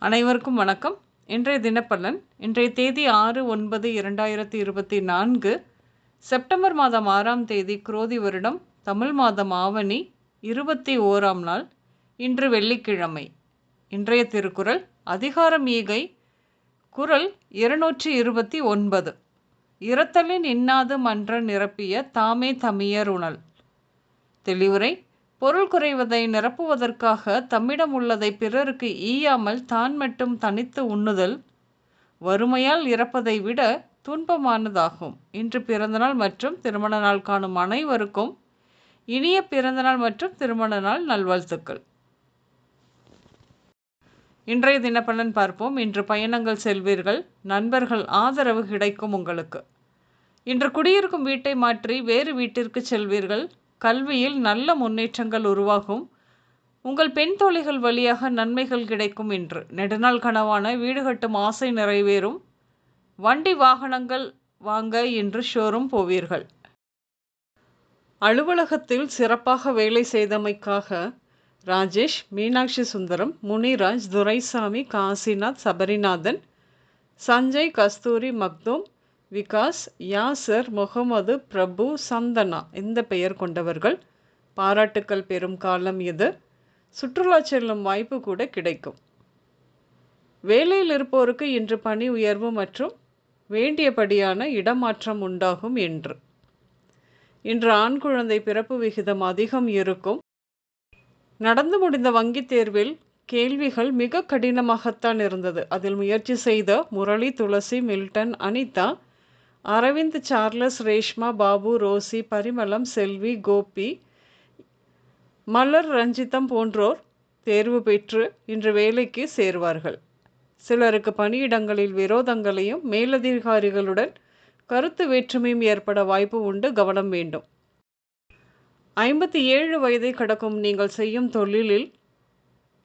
அனைவருக்கும் வணக்கம். இன்றைய தினப்பலன். இன்றைய தேதி 6/9/2024, செப்டம்பர் மாதம் 6ஆம் தேதி, குரோதி வருடம், தமிழ் மாதம் ஆவணி 21ஆம் நாள். இன்று வெள்ளிக்கிழமை. இன்றைய திருக்குறள் அதிகாரம் ஈகை, குறள் 229. இரத்தலின் இன்னாது மன்ற நிரப்பிய தாமே தமியர் உணல். தெளிவுரை: பொருள் குறைவதை நிரப்புவதற்காக தம்மிடம் உள்ளதை பிறருக்கு ஈயாமல் தான் மட்டும் தனித்து உண்ணுதல் வறுமையால் இறப்பதை விட துன்பமானதாகும். இன்று பிறந்தநாள் மற்றும் திருமண நாள் காணும் அனைவருக்கும் இனிய பிறந்தநாள் மற்றும் திருமண நாள் நல்வாழ்த்துக்கள். இன்றைய தினப்பலன் பார்ப்போம். இன்று பயணங்கள் செல்வீர்கள். நண்பர்கள் ஆதரவு கிடைக்கும் உங்களுக்கு. இன்று குடியிருக்கும் வீட்டை மாற்றி வேறு வீட்டிற்கு செல்வீர்கள். கல்வியில் நல்ல முன்னேற்றங்கள் உருவாகும். உங்கள் பெண் தோழிகள் வழியாக நன்மைகள் கிடைக்கும். இன்று நெடுநாள் கனவான வீடு கட்டும் ஆசை நிறைவேறும். வண்டி வாகனங்கள் வாங்க இன்று ஷோரூம் போவீர்கள். அலுவலகத்தில் சிறப்பாக வேலை செய்தமைக்காக ராஜேஷ், மீனாட்சி சுந்தரம், முனிராஜ், துரைசாமி, காசிநாத், சபரிநாதன், சஞ்சய், கஸ்தூரி, மக்தூம், விகாஸ், யாசர், முகமது, பிரபு, சந்தனா இந்த பெயர் கொண்டவர்கள் பாராட்டுக்கள் பெறும் காலம் இது. சுற்றுலா செல்லும் வாய்ப்பு கூட கிடைக்கும். வேலையில் இருப்போருக்கு இன்று பணி உயர்வு மற்றும் வேண்டியபடியான இடமாற்றம் உண்டாகும். இன்று ஆண் குழந்தை பிறப்பு விகிதம் அதிகம் இருக்கும். நடந்து முடிந்த வங்கித் தேர்வில் கேள்விகள் மிக கடினமாகத்தான் இருந்தது. அதில் முயற்சி செய்த Murali, Thulasi, Milton, Anitha, Aravind, Charles, Reshma, Babu, Rosie, Parimalam, Selvi, Gopi, Malar, Ranjitham போன்றோர் தேர்வு பெற்று இன்று வேலைக்கு சேருவார்கள். சிலருக்கு பணியிடங்களில் விரோதங்களையும் மேலதிகாரிகளுடன் கருத்து வேற்றுமையும் ஏற்பட வாய்ப்பு உண்டு. கவனம் வேண்டும். 57 வயதை கடக்கும் நீங்கள் செய்யும் தொழிலில்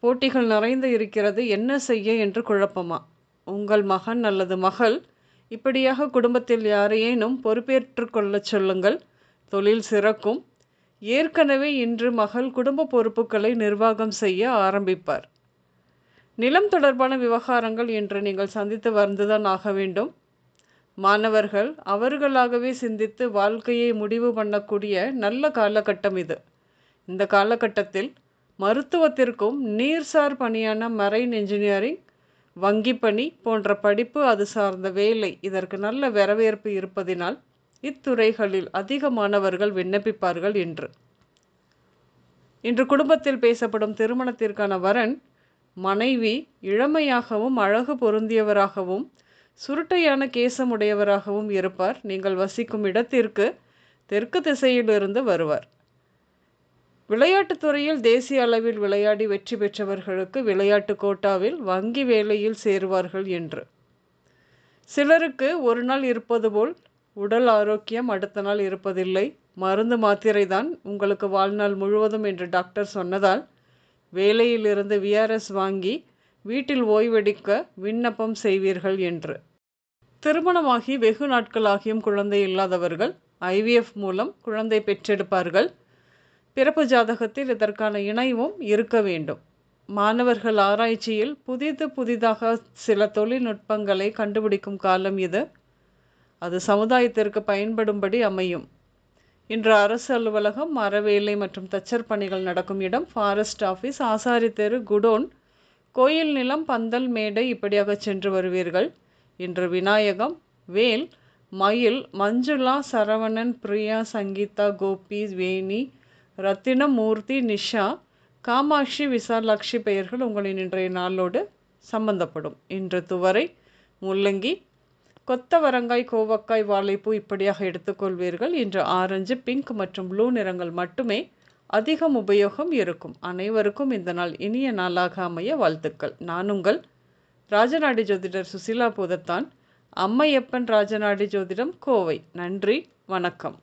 போட்டிகள் நிறைந்து இருக்கிறது. என்ன செய்ய என்று குழப்பமா? உங்கள் மகன் அல்லது மகள் இப்படியாக குடும்பத்தில் யாரையேனும் பொறுப்பேற்று கொள்ள சொல்லுங்கள். தொழில் சிறக்கும். ஏற்கனவே இன்று மகள் குடும்ப பொறுப்புகளை நிர்வாகம் செய்ய ஆரம்பிப்பார். நிலம் தொடர்பான விவகாரங்கள் இன்று நீங்கள் சந்தித்து வந்துதான் ஆக வேண்டும். மாணவர்கள் அவர்களாகவே சிந்தித்து வாழ்க்கையை முடிவு பண்ணக்கூடிய நல்ல காலகட்டம் இது. இந்த காலகட்டத்தில் மருத்துவத்திற்கும் நீர்சார் பணியான மரைன் இன்ஜினியரிங், வங்கி பணி போன்ற படிப்பு, அது சார்ந்த வேலை, இதற்கு நல்ல வரவேற்பு இருப்பதினால் இத்துறைகளில் அதிக மாணவர்கள் விண்ணப்பிப்பார்கள். இன்று குடும்பத்தில் பேசப்படும் திருமணத்திற்கான வரன் மனைவி இளமையாகவும் அழகு பொருந்தியவராகவும் சுருட்டையான கேசமுடையவராகவும் இருப்பார். நீங்கள் வசிக்கும் இடத்திற்கு தெற்கு திசையிலிருந்து வருவார். விளையாட்டுத் துறையில் தேசிய அளவில் விளையாடி வெற்றி பெற்றவர்களுக்கு விளையாட்டு கோட்டாவில் வங்கி வேலையில் சேருவார்கள். சிலருக்கு ஒரு நாள் இருப்பது போல் உடல் ஆரோக்கியம் அடுத்த நாள் இருப்பதில்லை. மருந்து மாத்திரை தான் உங்களுக்கு வாழ்நாள் முழுவதும் என்று டாக்டர் சொன்னதால் வேலையிலிருந்து VRS வாங்கி வீட்டில் ஓய்வெடுக்க விண்ணப்பம் செய்வீர்கள். திருமணமாகி வெகு நாட்களாகியும் குழந்தை இல்லாதவர்கள் IVF மூலம் குழந்தை பெற்றெடுப்பார்கள். பிறப்பு ஜாதகத்தில் இதற்கான இணைவும் இருக்க வேண்டும். மாணவர்கள் ஆராய்ச்சியில் புதிதாக சில தொழில்நுட்பங்களை கண்டுபிடிக்கும் காலம் இது. அது சமுதாயத்திற்கு பயன்படும்படி அமையும். இன்று அரசு அலுவலகம், அறவேலை மற்றும் தச்சர் பணிகள் நடக்கும் இடம், ஃபாரஸ்ட் ஆஃபீஸ், ஆசாரி தெரு, குடோன், கோயில் நிலம், பந்தல், மேடை இப்படியாக சென்று வருவீர்கள். இன்று விநாயகம், வேல், மயில், மஞ்சுளா, சரவணன், பிரியா, சங்கீதா, கோபி, வேணி, ரத்தினம், மூர்த்தி, நிஷா, காமாட்சி, விசாலாட்சி பெயர்கள் உங்களின் இன்றைய நாளோடு சம்பந்தப்படும். இன்று துவரை, முள்ளங்கி, கொத்தவரங்காய், கோவக்காய், வாழைப்பூ இப்படியாக எடுத்துக்கொள்வீர்கள். இன்று ஆரஞ்சு, பிங்க் மற்றும் ப்ளூ நிறங்கள் மட்டுமே அதிகம் உபயோகம் இருக்கும். அனைவருக்கும் இந்த நாள் இனிய நாளாக அமைய வாழ்த்துக்கள். நான் உங்கள் ராஜநாடி ஜோதிடர் சுசிலா பூதத்தான், அம்மையப்பன் ராஜநாடி ஜோதிடம், கோவை. நன்றி, வணக்கம்.